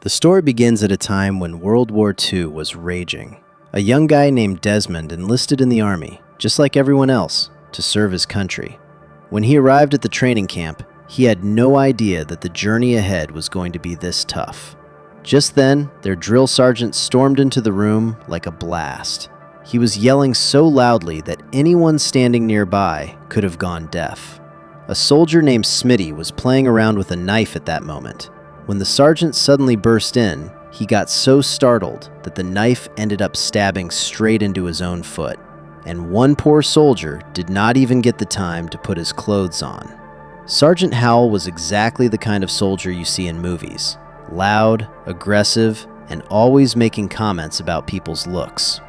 The story begins at a time when World War II was raging. A young guy named Desmond enlisted in the army, just like everyone else, to serve his country. When he arrived at the training camp, he had no idea that the journey ahead was going to be this tough. Just then, their drill sergeant stormed into the room like a blast. He was yelling so loudly that anyone standing nearby could have gone deaf. A soldier named Smitty was playing around with a knife at that moment. When the sergeant suddenly burst in, he got so startled that the knife ended up stabbing straight into his own foot. And one poor soldier did not even get the time to put his clothes on. Sergeant Howell was exactly the kind of soldier you see in movies. Loud, aggressive, and always making comments about people's looks.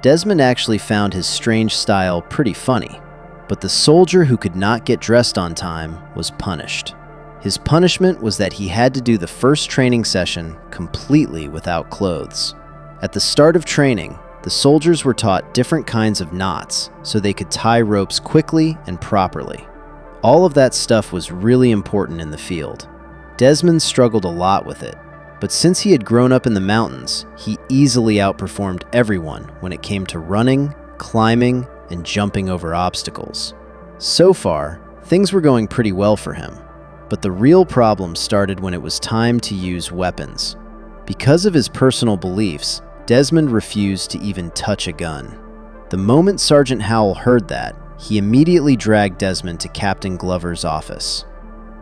Desmond actually found his strange style pretty funny, but the soldier who could not get dressed on time was punished. His punishment was that he had to do the first training session completely without clothes. At the start of training, the soldiers were taught different kinds of knots so they could tie ropes quickly and properly. All of that stuff was really important in the field. Desmond struggled a lot with it, but since he had grown up in the mountains, he easily outperformed everyone when it came to running, climbing, and jumping over obstacles. So far, things were going pretty well for him. But the real problem started when it was time to use weapons. Because of his personal beliefs, Desmond refused to even touch a gun. The moment Sergeant Howell heard that, he immediately dragged Desmond to Captain Glover's office.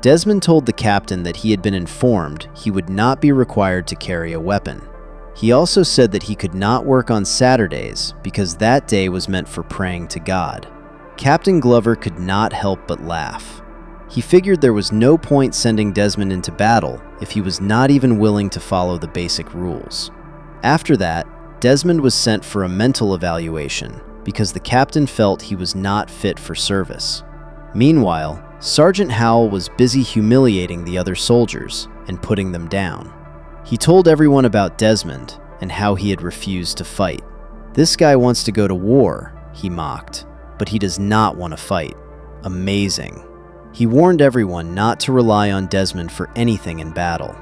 Desmond told the captain that he had been informed he would not be required to carry a weapon. He also said that he could not work on Saturdays because that day was meant for praying to God. Captain Glover could not help but laugh. He figured there was no point sending Desmond into battle if he was not even willing to follow the basic rules. After that, Desmond was sent for a mental evaluation because the captain felt he was not fit for service. Meanwhile, Sergeant Howell was busy humiliating the other soldiers and putting them down. He told everyone about Desmond and how he had refused to fight. "This guy wants to go to war," he mocked, "but he does not want to fight. Amazing." He warned everyone not to rely on Desmond for anything in battle.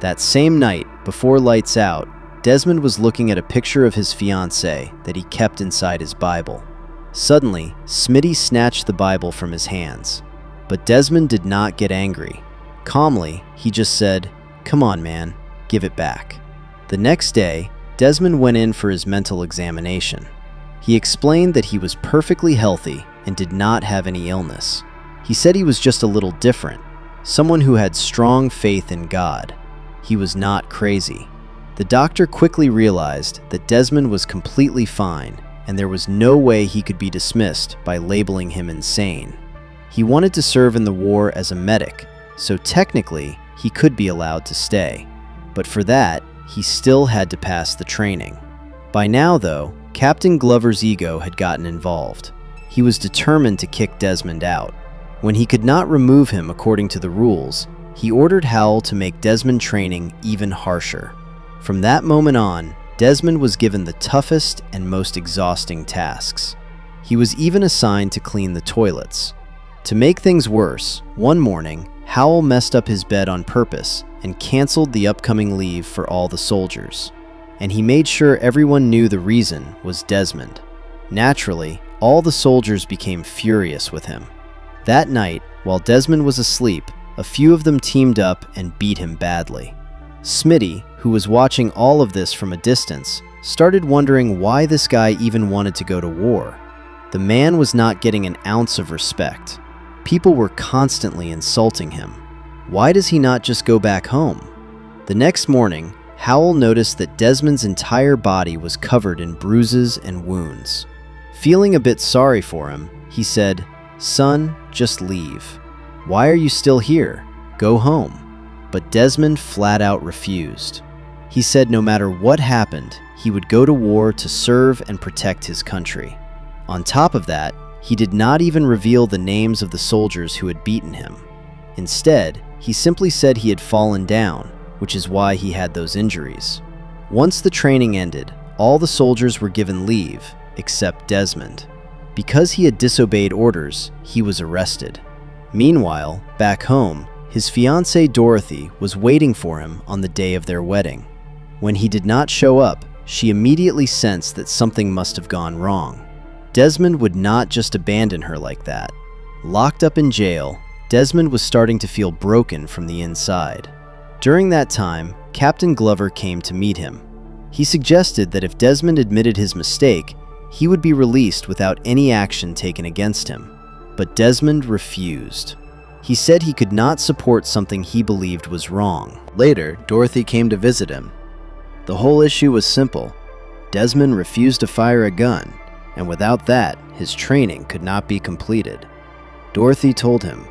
That same night, before lights out, Desmond was looking at a picture of his fiancée that he kept inside his Bible. Suddenly, Smitty snatched the Bible from his hands. But Desmond did not get angry. Calmly, he just said, "Come on, man, give it back." The next day, Desmond went in for his mental examination. He explained that he was perfectly healthy and did not have any illness. He said he was just a little different, someone who had strong faith in God. He was not crazy. The doctor quickly realized that Desmond was completely fine, and there was no way he could be dismissed by labeling him insane. He wanted to serve in the war as a medic, so technically he could be allowed to stay. But for that, he still had to pass the training. By now, though, Captain Glover's ego had gotten involved. He was determined to kick Desmond out. When he could not remove him according to the rules, he ordered Howell to make Desmond training even harsher. From that moment on, Desmond was given the toughest and most exhausting tasks. He was even assigned to clean the toilets. To make things worse, one morning, Howell messed up his bed on purpose and canceled the upcoming leave for all the soldiers. And he made sure everyone knew the reason was Desmond. Naturally, all the soldiers became furious with him. That night, while Desmond was asleep, a few of them teamed up and beat him badly. Smitty, who was watching all of this from a distance, started wondering why this guy even wanted to go to war. The man was not getting an ounce of respect. People were constantly insulting him. Why does he not just go back home? The next morning, Howell noticed that Desmond's entire body was covered in bruises and wounds. Feeling a bit sorry for him, he said, "Son, just leave. Why are you still here? Go home." But Desmond flat out refused. He said no matter what happened, he would go to war to serve and protect his country. On top of that, he did not even reveal the names of the soldiers who had beaten him. Instead, he simply said he had fallen down, which is why he had those injuries. Once the training ended, all the soldiers were given leave, except Desmond. Because he had disobeyed orders, he was arrested. Meanwhile, back home, His fiancée Dorothy was waiting for him on the day of their wedding. When he did not show up, she immediately sensed that something must have gone wrong. Desmond would not just abandon her like that. Locked up in jail, Desmond was starting to feel broken from the inside. During that time, Captain Glover came to meet him. He suggested that if Desmond admitted his mistake, he would be released without any action taken against him. But Desmond refused. He said he could not support something he believed was wrong. Later, Dorothy came to visit him. The whole issue was simple. Desmond refused to fire a gun, and without that, his training could not be completed. Dorothy told him,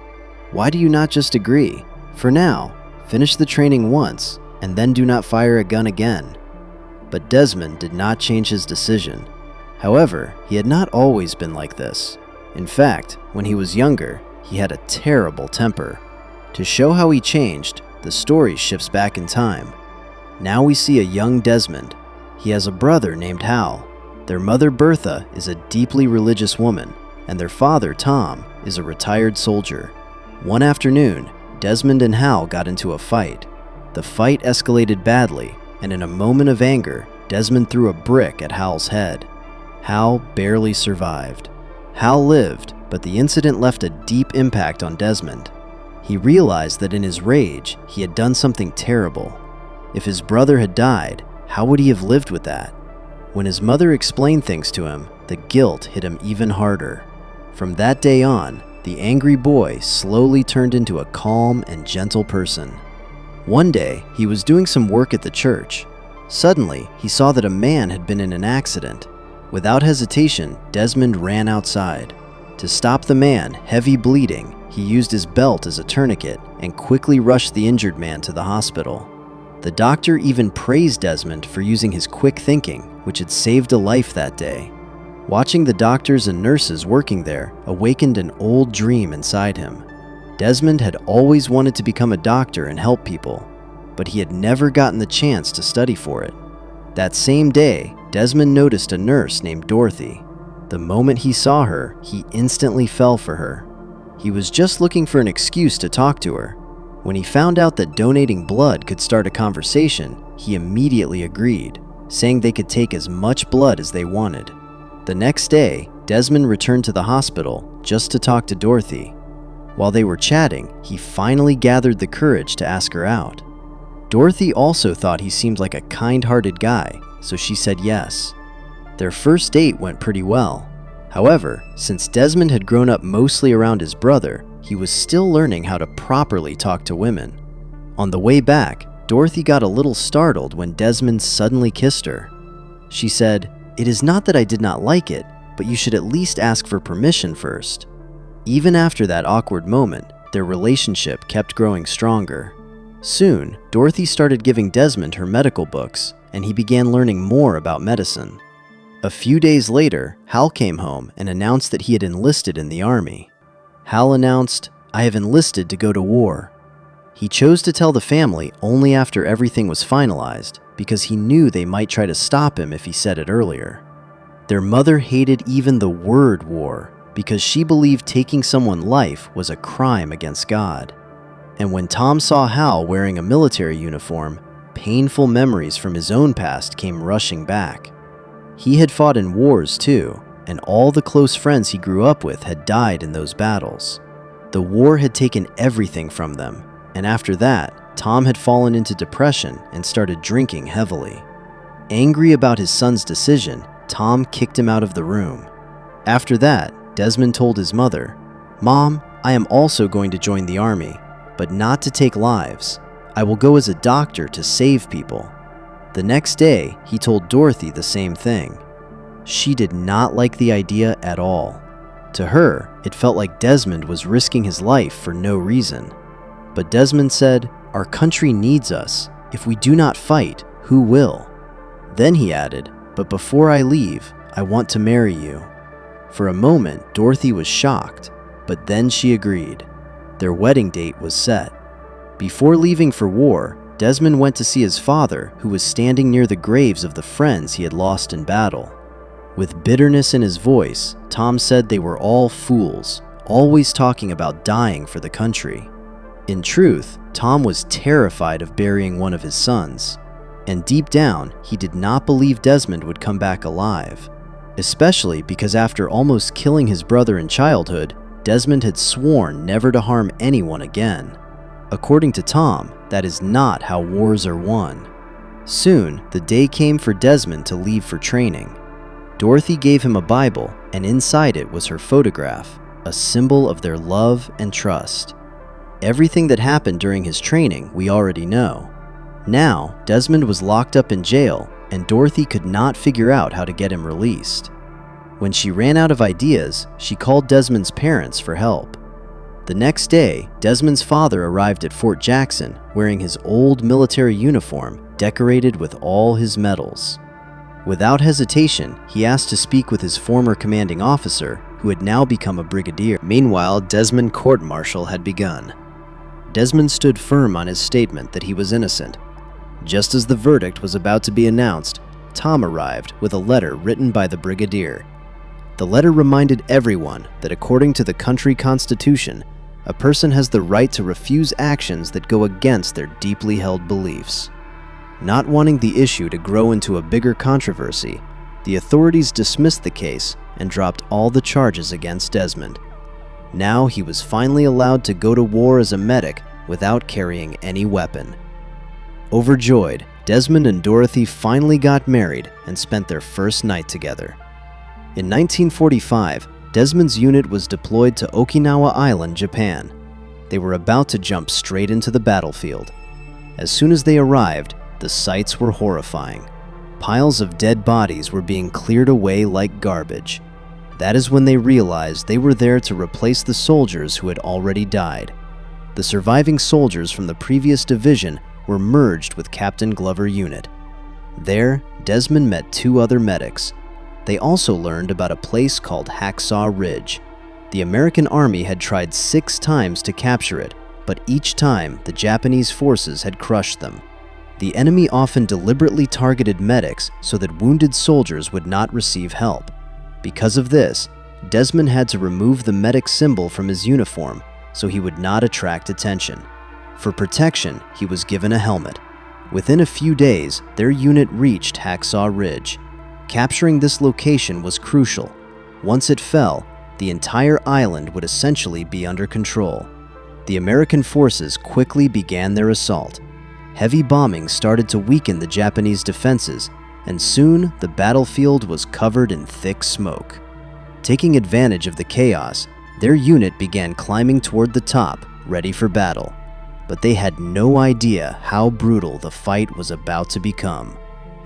"Why do you not just agree? For now, finish the training once, and then do not fire a gun again." But Desmond did not change his decision. However, he had not always been like this. In fact, when he was younger, he had a terrible temper. To show how he changed, the story shifts back in time. Now we see a young Desmond. He has a brother named Hal. Their mother Bertha is a deeply religious woman, and their father Tom is a retired soldier. One afternoon, Desmond and Hal got into a fight. The fight escalated badly, and in a moment of anger, Desmond threw a brick at Hal's head. Hal barely survived. Hal lived, but the incident left a deep impact on Desmond. He realized that in his rage, he had done something terrible. If his brother had died, how would he have lived with that? When his mother explained things to him, the guilt hit him even harder. From that day on, the angry boy slowly turned into a calm and gentle person. One day, he was doing some work at the church. Suddenly, he saw that a man had been in an accident. Without hesitation, Desmond ran outside. To stop the man, heavy bleeding, he used his belt as a tourniquet and quickly rushed the injured man to the hospital. The doctor even praised Desmond for using his quick thinking, which had saved a life that day. Watching the doctors and nurses working there awakened an old dream inside him. Desmond had always wanted to become a doctor and help people, but he had never gotten the chance to study for it. That same day, Desmond noticed a nurse named Dorothy. The moment he saw her, he instantly fell for her. He was just looking for an excuse to talk to her. When he found out that donating blood could start a conversation, he immediately agreed, saying they could take as much blood as they wanted. The next day, Desmond returned to the hospital just to talk to Dorothy. While they were chatting, he finally gathered the courage to ask her out. Dorothy also thought he seemed like a kind-hearted guy, so she said yes. Their first date went pretty well. However, since Desmond had grown up mostly around his brother, he was still learning how to properly talk to women. On the way back, Dorothy got a little startled when Desmond suddenly kissed her. She said, "It is not that I did not like it, but you should at least ask for permission first." Even after that awkward moment, their relationship kept growing stronger. Soon, Dorothy started giving Desmond her medical books, and he began learning more about medicine. A few days later, Hal came home and announced that he had enlisted in the army. Hal announced, "I have enlisted to go to war." He chose to tell the family only after everything was finalized, because he knew they might try to stop him if he said it earlier. Their mother hated even the word war, because she believed taking someone's life was a crime against God. And when Tom saw Hal wearing a military uniform, painful memories from his own past came rushing back. He had fought in wars too, and all the close friends he grew up with had died in those battles. The war had taken everything from them, and after that, Tom had fallen into depression and started drinking heavily. Angry about his son's decision, Tom kicked him out of the room. After that, Desmond told his mother, "Mom, I am also going to join the army, but not to take lives. I will go as a doctor to save people." The next day, he told Dorothy the same thing. She did not like the idea at all. To her, it felt like Desmond was risking his life for no reason. But Desmond said, "Our country needs us. If we do not fight, who will?" Then he added, "But before I leave, I want to marry you." For a moment, Dorothy was shocked, but then she agreed. Their wedding date was set. Before leaving for war, Desmond went to see his father, who was standing near the graves of the friends he had lost in battle. With bitterness in his voice, Tom said they were all fools, always talking about dying for the country. In truth, Tom was terrified of burying one of his sons, and deep down, he did not believe Desmond would come back alive, especially because after almost killing his brother in childhood, Desmond had sworn never to harm anyone again. According to Tom, that is not how wars are won. Soon, the day came for Desmond to leave for training. Dorothy gave him a Bible, and inside it was her photograph, a symbol of their love and trust. Everything that happened during his training we already know. Now, Desmond was locked up in jail, and Dorothy could not figure out how to get him released. When she ran out of ideas, she called Desmond's parents for help. The next day, Desmond's father arrived at Fort Jackson wearing his old military uniform decorated with all his medals. Without hesitation, he asked to speak with his former commanding officer, who had now become a brigadier. Meanwhile, Desmond court-martial had begun. Desmond stood firm on his statement that he was innocent. Just as the verdict was about to be announced, Tom arrived with a letter written by the brigadier. The letter reminded everyone that according to the country constitution, a person has the right to refuse actions that go against their deeply held beliefs. Not wanting the issue to grow into a bigger controversy, the authorities dismissed the case and dropped all the charges against Desmond. Now he was finally allowed to go to war as a medic without carrying any weapon. Overjoyed, Desmond and Dorothy finally got married and spent their first night together. In 1945, Desmond's unit was deployed to Okinawa Island, Japan. They were about to jump straight into the battlefield. As soon as they arrived, the sights were horrifying. Piles of dead bodies were being cleared away like garbage. That is when they realized they were there to replace the soldiers who had already died. The surviving soldiers from the previous division were merged with Captain Glover's unit. There, Desmond met 2 other medics. They also learned about a place called Hacksaw Ridge. The American Army had tried 6 times to capture it, but each time the Japanese forces had crushed them. The enemy often deliberately targeted medics so that wounded soldiers would not receive help. Because of this, Desmond had to remove the medic symbol from his uniform so he would not attract attention. For protection, he was given a helmet. Within a few days, their unit reached Hacksaw Ridge. Capturing this location was crucial. Once it fell, the entire island would essentially be under control. The American forces quickly began their assault. Heavy bombing started to weaken the Japanese defenses, and soon the battlefield was covered in thick smoke. Taking advantage of the chaos, their unit began climbing toward the top, ready for battle. But they had no idea how brutal the fight was about to become.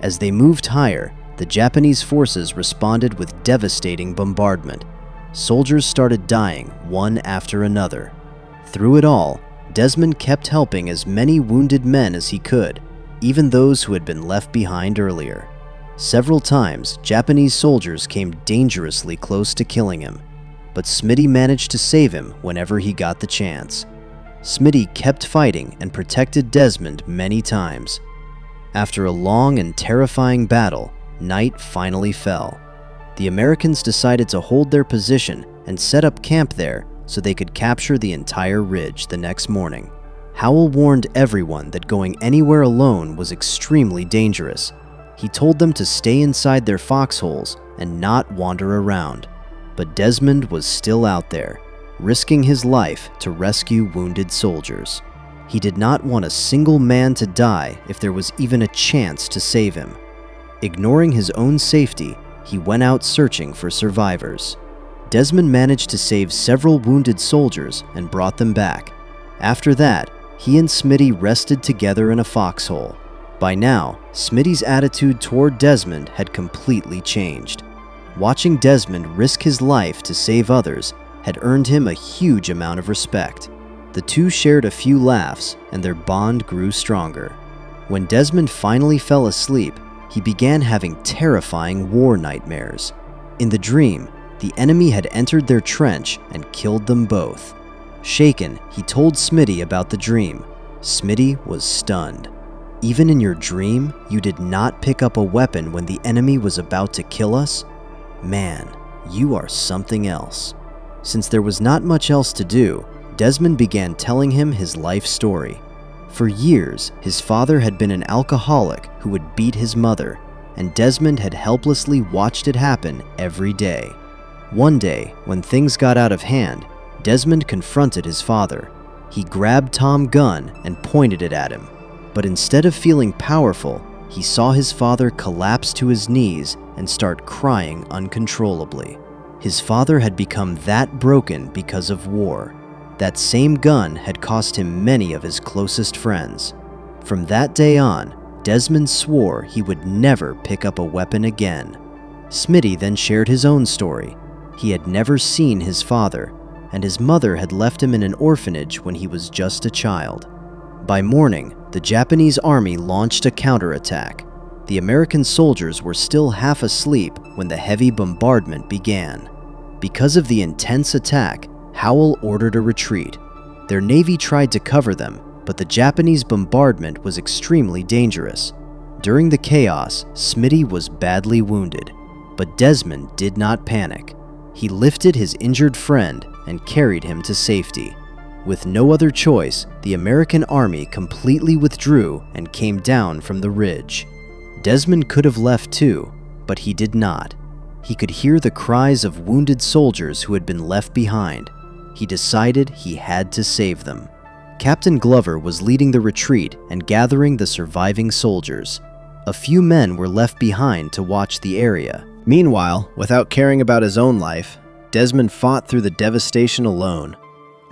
As they moved higher, the Japanese forces responded with devastating bombardment. Soldiers started dying one after another. Through it all, Desmond kept helping as many wounded men as he could, even those who had been left behind earlier. Several times, Japanese soldiers came dangerously close to killing him, but Smitty managed to save him whenever he got the chance. Smitty kept fighting and protected Desmond many times. After a long and terrifying battle, night finally fell. The Americans decided to hold their position and set up camp there so they could capture the entire ridge the next morning. Howell warned everyone that going anywhere alone was extremely dangerous. He told them to stay inside their foxholes and not wander around. But Desmond was still out there, risking his life to rescue wounded soldiers. He did not want a single man to die if there was even a chance to save him. Ignoring his own safety, he went out searching for survivors. Desmond managed to save several wounded soldiers and brought them back. After that, he and Smitty rested together in a foxhole. By now, Smitty's attitude toward Desmond had completely changed. Watching Desmond risk his life to save others had earned him a huge amount of respect. The two shared a few laughs, and their bond grew stronger. When Desmond finally fell asleep, he began having terrifying war nightmares. In the dream, the enemy had entered their trench and killed them both. Shaken, he told Smitty about the dream. Smitty was stunned. "Even in your dream, you did not pick up a weapon when the enemy was about to kill us? Man, you are something else." Since there was not much else to do, Desmond began telling him his life story. For years, his father had been an alcoholic who would beat his mother, and Desmond had helplessly watched it happen every day. One day, when things got out of hand, Desmond confronted his father. He grabbed Tom's gun and pointed it at him. But instead of feeling powerful, he saw his father collapse to his knees and start crying uncontrollably. His father had become that broken because of war. That same gun had cost him many of his closest friends. From that day on, Desmond swore he would never pick up a weapon again. Smitty then shared his own story. He had never seen his father, and his mother had left him in an orphanage when he was just a child. By morning, the Japanese army launched a counterattack. The American soldiers were still half asleep when the heavy bombardment began. Because of the intense attack, Howell ordered a retreat. Their navy tried to cover them, but the Japanese bombardment was extremely dangerous. During the chaos, Smitty was badly wounded, but Desmond did not panic. He lifted his injured friend and carried him to safety. With no other choice, the American army completely withdrew and came down from the ridge. Desmond could have left too, but he did not. He could hear the cries of wounded soldiers who had been left behind. He decided he had to save them. Captain Glover was leading the retreat and gathering the surviving soldiers. A few men were left behind to watch the area. Meanwhile, without caring about his own life, Desmond fought through the devastation alone.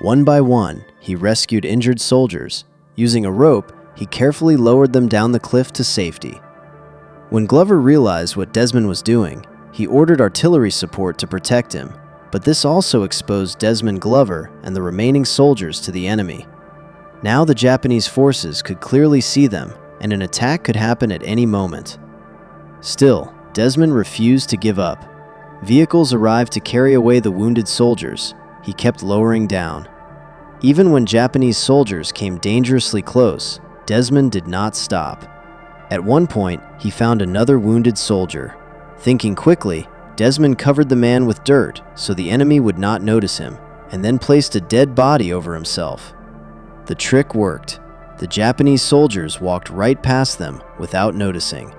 One by one, he rescued injured soldiers. Using a rope, he carefully lowered them down the cliff to safety. When Glover realized what Desmond was doing, he ordered artillery support to protect him, but this also exposed Desmond Glover and the remaining soldiers to the enemy. Now the Japanese forces could clearly see them, and an attack could happen at any moment. Still, Desmond refused to give up. Vehicles arrived to carry away the wounded soldiers. He kept lowering down. Even when Japanese soldiers came dangerously close, Desmond did not stop. At one point, he found another wounded soldier. Thinking quickly, Desmond covered the man with dirt so the enemy would not notice him, and then placed a dead body over himself. The trick worked. The Japanese soldiers walked right past them without noticing.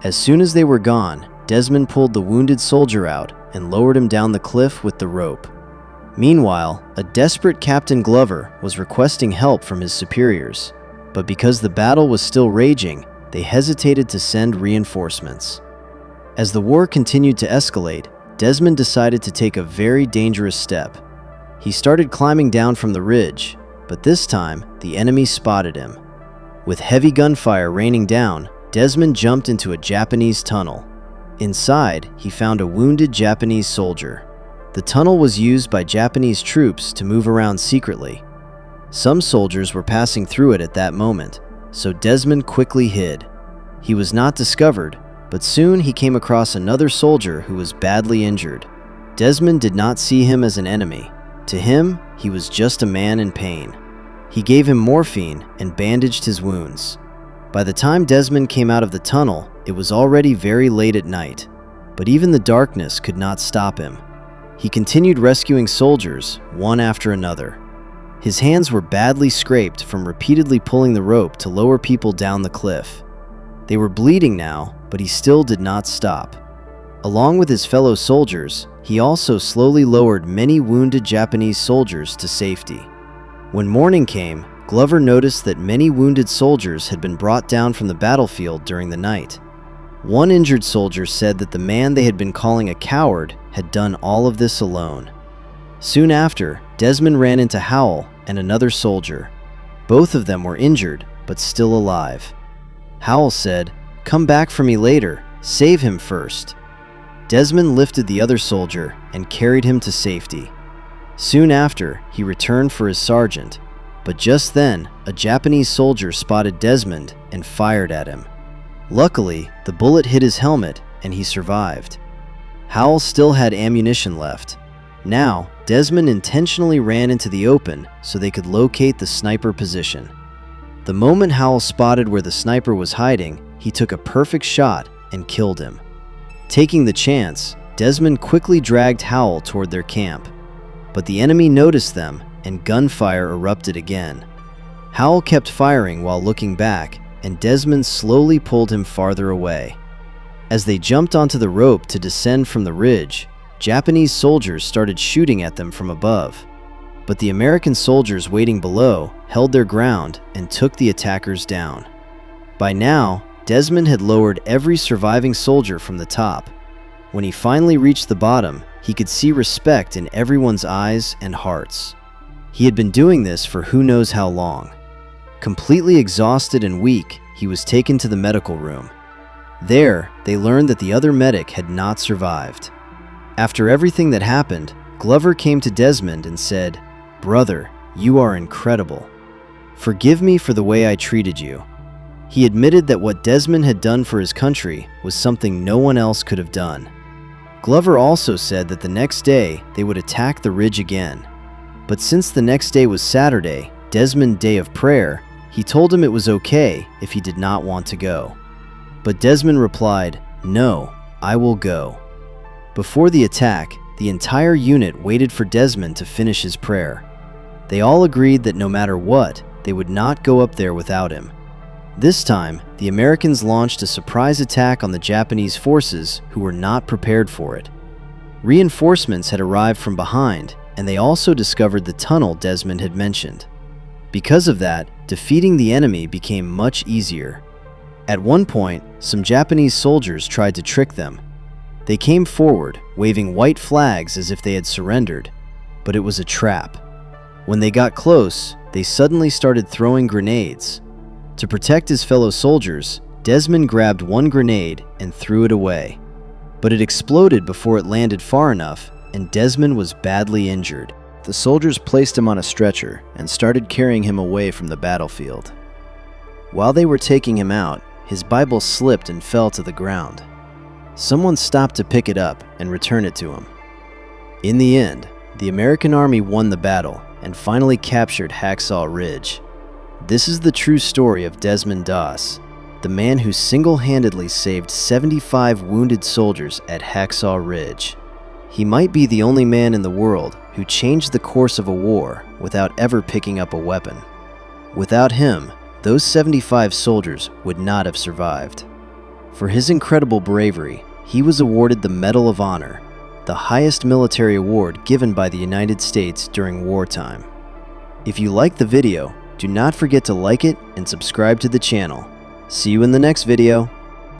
As soon as they were gone, Desmond pulled the wounded soldier out and lowered him down the cliff with the rope. Meanwhile, a desperate Captain Glover was requesting help from his superiors, but because the battle was still raging, they hesitated to send reinforcements. As the war continued to escalate, Desmond decided to take a very dangerous step. He started climbing down from the ridge, but this time, the enemy spotted him. With heavy gunfire raining down, Desmond jumped into a Japanese tunnel. Inside, he found a wounded Japanese soldier. The tunnel was used by Japanese troops to move around secretly. Some soldiers were passing through it at that moment, so Desmond quickly hid. He was not discovered, but soon he came across another soldier who was badly injured. Desmond did not see him as an enemy. To him, he was just a man in pain. He gave him morphine and bandaged his wounds. By the time Desmond came out of the tunnel, it was already very late at night, but even the darkness could not stop him. He continued rescuing soldiers, one after another. His hands were badly scraped from repeatedly pulling the rope to lower people down the cliff. They were bleeding now, but he still did not stop. Along with his fellow soldiers, he also slowly lowered many wounded Japanese soldiers to safety. When morning came, Glover noticed that many wounded soldiers had been brought down from the battlefield during the night. One injured soldier said that the man they had been calling a coward had done all of this alone. Soon after, Desmond ran into Howell and another soldier. Both of them were injured, but still alive. Howell said, "Come back for me later. Save him first." Desmond lifted the other soldier and carried him to safety. Soon after, he returned for his sergeant, but just then, a Japanese soldier spotted Desmond and fired at him. Luckily, the bullet hit his helmet and he survived. Howell still had ammunition left. Now, Desmond intentionally ran into the open so they could locate the sniper position. The moment Howell spotted where the sniper was hiding, he took a perfect shot and killed him. Taking the chance, Desmond quickly dragged Howell toward their camp. But the enemy noticed them and gunfire erupted again. Howell kept firing while looking back, and Desmond slowly pulled him farther away. As they jumped onto the rope to descend from the ridge, Japanese soldiers started shooting at them from above. But the American soldiers waiting below held their ground and took the attackers down. By now, Desmond had lowered every surviving soldier from the top. When he finally reached the bottom, he could see respect in everyone's eyes and hearts. He had been doing this for who knows how long. Completely exhausted and weak, he was taken to the medical room. There, they learned that the other medic had not survived. After everything that happened, Glover came to Desmond and said, "Brother, you are incredible. Forgive me for the way I treated you." He admitted that what Desmond had done for his country was something no one else could have done. Glover also said that the next day they would attack the ridge again. But since the next day was Saturday, Desmond Day of Prayer, he told him it was okay if he did not want to go. But Desmond replied, "No, I will go." Before the attack, the entire unit waited for Desmond to finish his prayer. They all agreed that no matter what, they would not go up there without him. This time, the Americans launched a surprise attack on the Japanese forces who were not prepared for it. Reinforcements had arrived from behind, and they also discovered the tunnel Desmond had mentioned. Because of that, defeating the enemy became much easier. At one point, some Japanese soldiers tried to trick them. They came forward, waving white flags as if they had surrendered, but it was a trap. When they got close, they suddenly started throwing grenades. To protect his fellow soldiers, Desmond grabbed one grenade and threw it away. But it exploded before it landed far enough, and Desmond was badly injured. The soldiers placed him on a stretcher and started carrying him away from the battlefield. While they were taking him out, his Bible slipped and fell to the ground. Someone stopped to pick it up and return it to him. In the end, the American army won the battle and finally captured Hacksaw Ridge. This is the true story of Desmond Doss, the man who single-handedly saved 75 wounded soldiers at Hacksaw Ridge. He might be the only man in the world who changed the course of a war without ever picking up a weapon. Without him, those 75 soldiers would not have survived. For his incredible bravery, he was awarded the Medal of Honor, the highest military award given by the United States during wartime. If you liked the video, do not forget to like it and subscribe to the channel. See you in the next video.